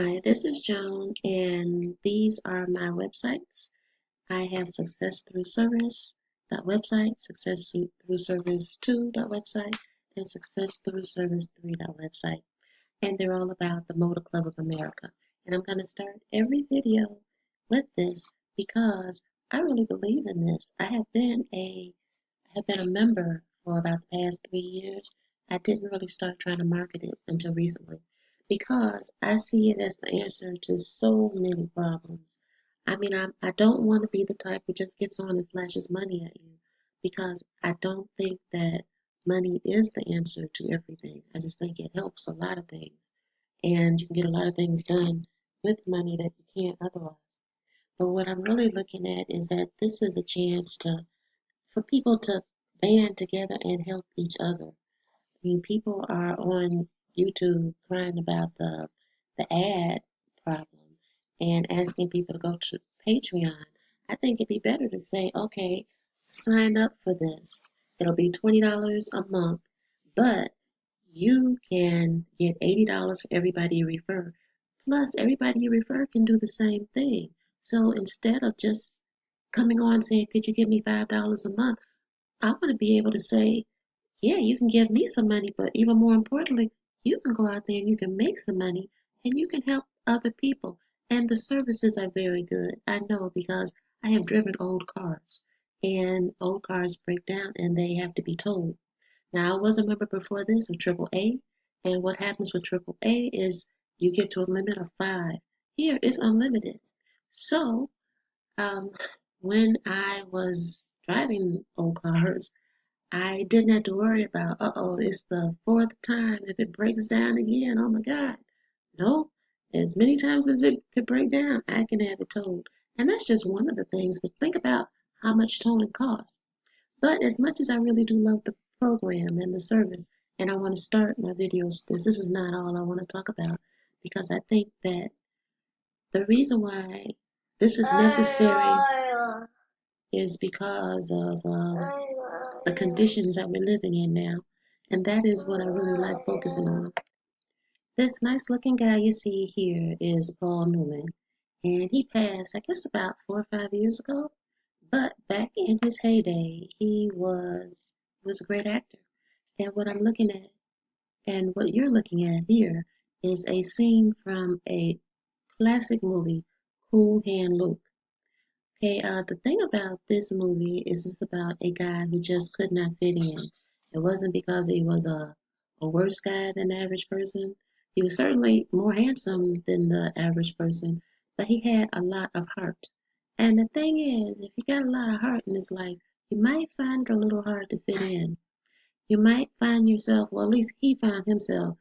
Hi, this is Joan, and these are my websites. I have Success Through Service website, Success Through Service 2 website, and Success Through Service 3 website. And they're all about the Motor Club of America. And I'm going to start every video with this because I really believe in this. I have been a member for about the past 3 years. I didn't really start trying to market it until recently because I see it as the answer to so many problems. I don't want to be the type who just gets on and flashes money at you because I don't think that money is the answer to everything. I just think it helps a lot of things, and you can get a lot of things done with money that you can't otherwise. But what I'm really looking at is that this is a chance for people to band together and help each other. People are on YouTube crying about the ad problem and asking people to go to Patreon. I think it'd be better to say, okay, sign up for this. It'll be $20 a month, but you can get $80 for everybody you refer. Plus, everybody you refer can do the same thing. So instead of just coming on saying, could you give me $5 a month? I want to be able to say, yeah, you can give me some money, but even more importantly, you can go out there and you can make some money and you can help other people. And the services are very good. I know because I have driven old cars and old cars break down and they have to be towed. Now, I was a member before this of AAA, and what happens with AAA is you get to a limit of five. Here it's unlimited. So, um, when I was driving old cars, I didn't have to worry about, uh-oh, it's the fourth time. If it breaks down again, oh my God. No, as many times as it could break down, I can have it towed. And that's just one of the things, but think about how much towing costs. But as much as I really do love the program and the service, and I want to start my videos with this is not all I want to talk about because I think that the reason why this is necessary is because of the conditions that we're living in now. And that is what I really like focusing on. This nice looking guy you see here is Paul Newman. And he passed, I guess, about 4 or 5 years ago. But back in his heyday, he was a great actor. And what I'm looking at, and what you're looking at here, is a scene from a classic movie, Cool Hand Luke. Okay, the thing about this movie is it's about a guy who just could not fit in. It wasn't because he was a worse guy than the average person. He was certainly more handsome than the average person, but he had a lot of heart. And the thing is, if you got a lot of heart in this life, you might find it a little hard to fit in. You might find yourself, well, at least he found himself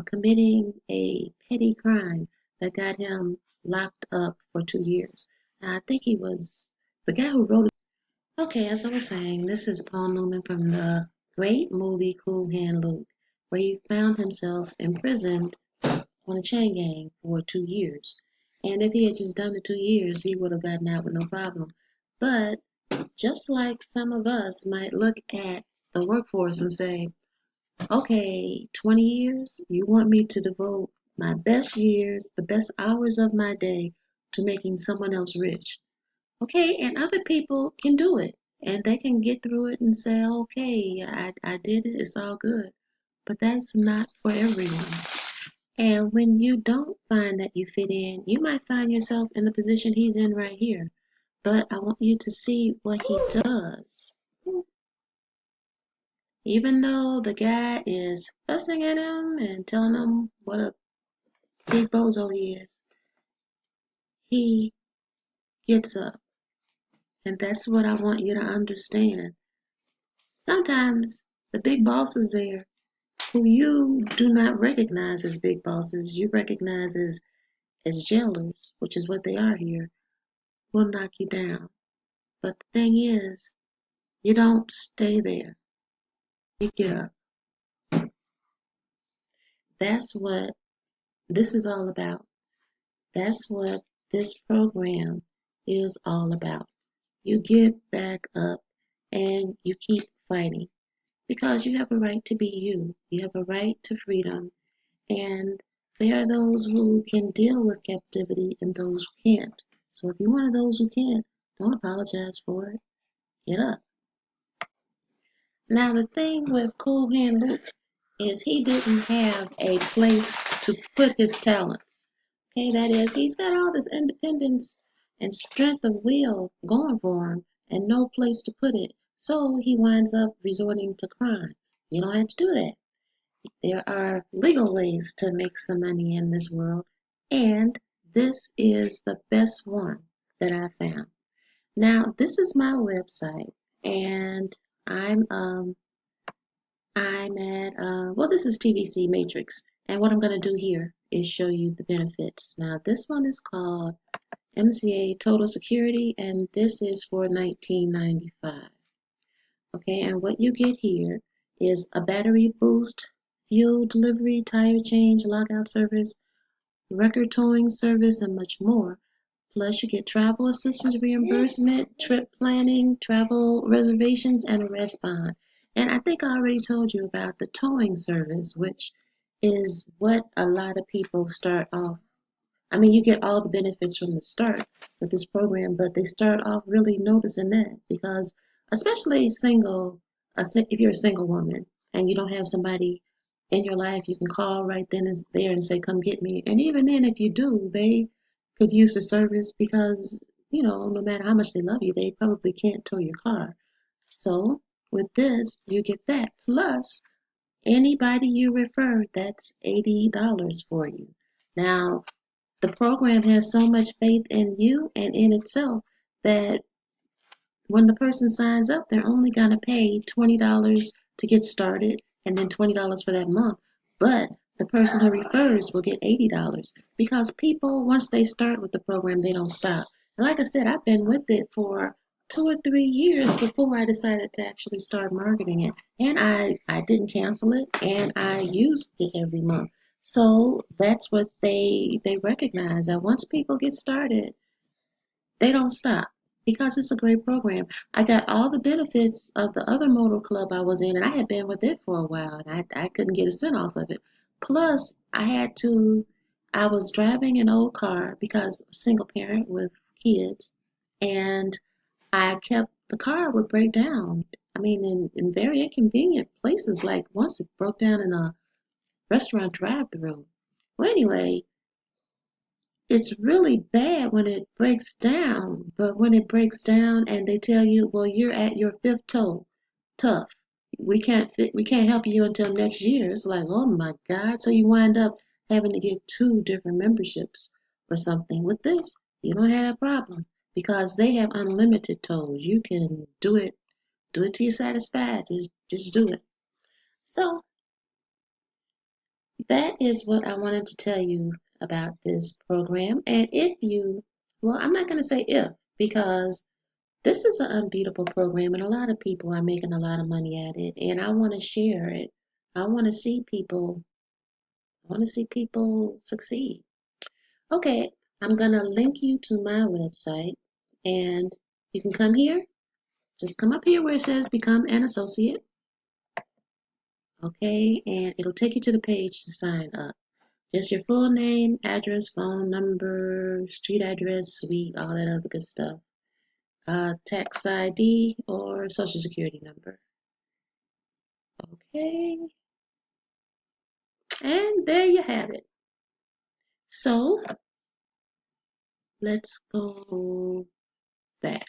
committing a petty crime that got him locked up for 2 years. I think he was the guy who wrote it. Okay, as I was saying, this is Paul Newman from the great movie Cool Hand Luke, where he found himself imprisoned on a chain gang for 2 years. And if he had just done the 2 years, he would have gotten out with no problem. But just like some of us might look at the workforce and say, okay, 20 years, you want me to devote my best years, the best hours of my day to making someone else rich. Okay, and other people can do it and they can get through it and say, okay, I did it, it's all good. But that's not for everyone. And when you don't find that you fit in, you might find yourself in the position he's in right here. But I want you to see what he does. Even though the guy is fussing at him and telling him what a big bozo he gets up. And that's what I want you to understand. Sometimes the big bosses there, who you do not recognize as big bosses, you recognize as jailers, which is what they are here, will knock you down. But the thing is, you don't stay there. You get up. That's what this is all about. That's what this program is all about. You get back up and you keep fighting because you have a right to be you. You have a right to freedom. And There are those who can deal with captivity and those who can't. So if you're one of those who can't, don't apologize for it. Get up. Now the thing with Cool Hand Luke is he didn't have a place to put his talents. Okay, that is, he's got all this independence and strength of will going for him and no place to put it. So he winds up resorting to crime. You don't have to do that. There are legal ways to make some money in this world, and this is the best one that I found. Now, this is my website, and I'm at well, this is TVC Matrix, and what I'm going to do here is show you the benefits. Now, this one is called MCA Total Security, and this is for $19.95. Okay, and what you get here is a battery boost, fuel delivery, tire change, lockout service, record towing service, and much more. Plus, you get travel assistance reimbursement, trip planning, travel reservations, and a rest bond. And I think I already told you about the towing service, which is what a lot of people start off. I mean, you get all the benefits from the start with this program, but they start off really noticing that because, especially single, if you're a single woman and you don't have somebody in your life you can call right then and there and say, "Come get me." And even then, if you do, they could use the service because, no matter how much they love you, they probably can't tow your car. So with this, you get that. Plus, anybody you refer, that's $80 for you. Now, the program has so much faith in you and in itself that when the person signs up, they're only going to pay $20 to get started and then $20 for that month. But the person who refers will get $80 because people, once they start with the program, they don't stop. And like I said, I've been with it for 2 or 3 years before I decided to actually start marketing it. And I didn't cancel it and I used it every month. So that's what they recognize that once people get started, they don't stop because it's a great program. I got all the benefits of the other motor club I was in, and I had been with it for a while, and I couldn't get a cent off of it. Plus, I was driving an old car because single parent with kids, and the car would break down. I mean, in very inconvenient places, like once it broke down in a restaurant drive-through. Well, anyway, it's really bad when it breaks down, but when it breaks down and they tell you, well, you're at your fifth toe, tough. We can't help you until next year. It's like, oh my God. So you wind up having to get two different memberships or something. With this, you don't have that problem because they have unlimited toes. You can do it till you're satisfied. Just do it. So that is what I wanted to tell you about this program. And well, I'm not going to say if, because this is an unbeatable program and a lot of people are making a lot of money at it. And I want to share it. I want to see people, I want to see people succeed. Okay, I'm going to link you to my website and you can come here. Just come up here where it says become an associate. Okay, and it'll take you to the page to sign up. Just your full name, address, phone number, street address, suite, all that other good stuff. Tax ID or social security number. Okay, and there you have it. So let's go back.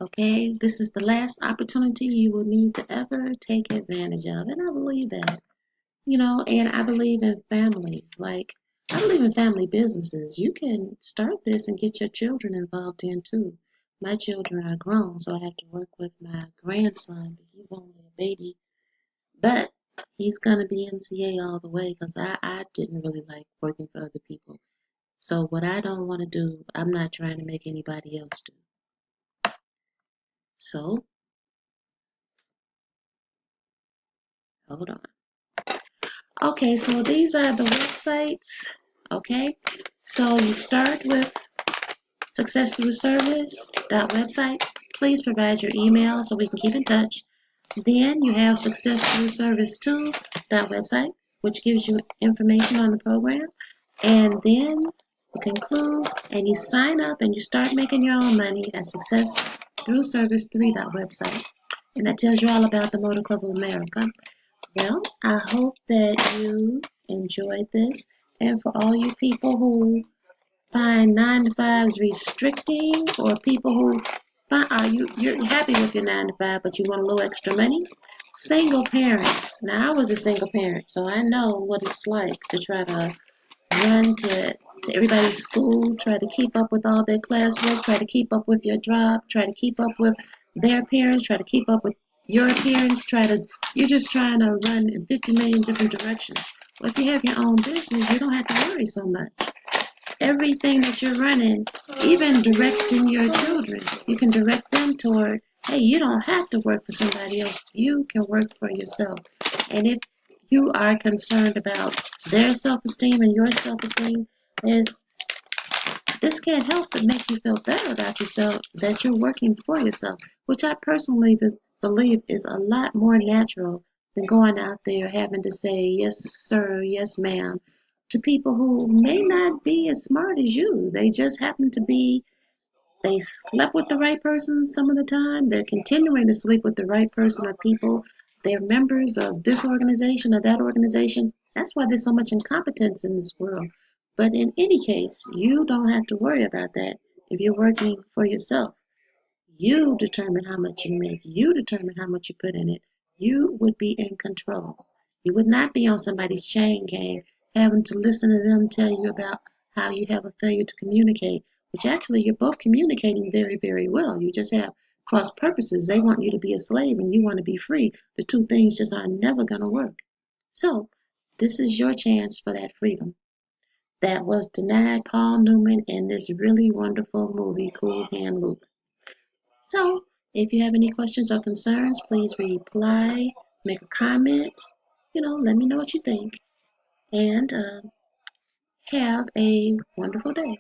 Okay, this is the last opportunity you will need to ever take advantage of, and I believe that. And I believe in families. Like, I believe in family businesses. You can start this and get your children involved in too. My children are grown, so I have to work with my grandson, but he's only a baby. But he's going to be NCA all the way because I didn't really like working for other people. So, what I don't want to do, I'm not trying to make anybody else do. So, hold on. Okay, so these are the websites. Okay, so you start with Success Through Service website. Please provide your email so we can keep in touch. Then you have Success Through Service 2 website, which gives you information on the program. And then you conclude and you sign up and you start making your own money at Success Through Service 3 website. And that tells you all about the Motor Club of America. Well, I hope that you enjoyed this. And for all you people who find 9 to 5s restricting, or people who find, you're happy with your 9 to 5 but you want a little extra money, single parents. Now I was a single parent, so I know what it's like to try to run to everybody's school, try to keep up with all their classwork, try to keep up with your job, try to keep up with their parents, try to keep up with your parents, you're just trying to run in 50 million different directions. Well, if you have your own business, you don't have to worry so much. Everything that you're running, even directing your children, you can direct them toward, hey, you don't have to work for somebody else. You can work for yourself. And if you are concerned about their self-esteem and your self-esteem, this can't help but make you feel better about yourself, that you're working for yourself, which I personally believe is a lot more natural than going out there having to say, yes, sir, yes, ma'am, to people who may not be as smart as you. They just happen to be, they slept with the right person some of the time. They're continuing to sleep with the right person or people. They're members of this organization or that organization. That's why there's so much incompetence in this world. But in any case, you don't have to worry about that if you're working for yourself. You determine how much you make. You determine how much you put in it. You would be in control. You would not be on somebody's chain gang, having to listen to them tell you about how you have a failure to communicate, which actually you're both communicating very, very well. You just have cross purposes. They want you to be a slave and you want to be free. The two things just are never going to work. So, this is your chance for that freedom that was denied Paul Newman in this really wonderful movie, Cool Hand Luke. So, if you have any questions or concerns, please reply, make a comment, let me know what you think, and have a wonderful day.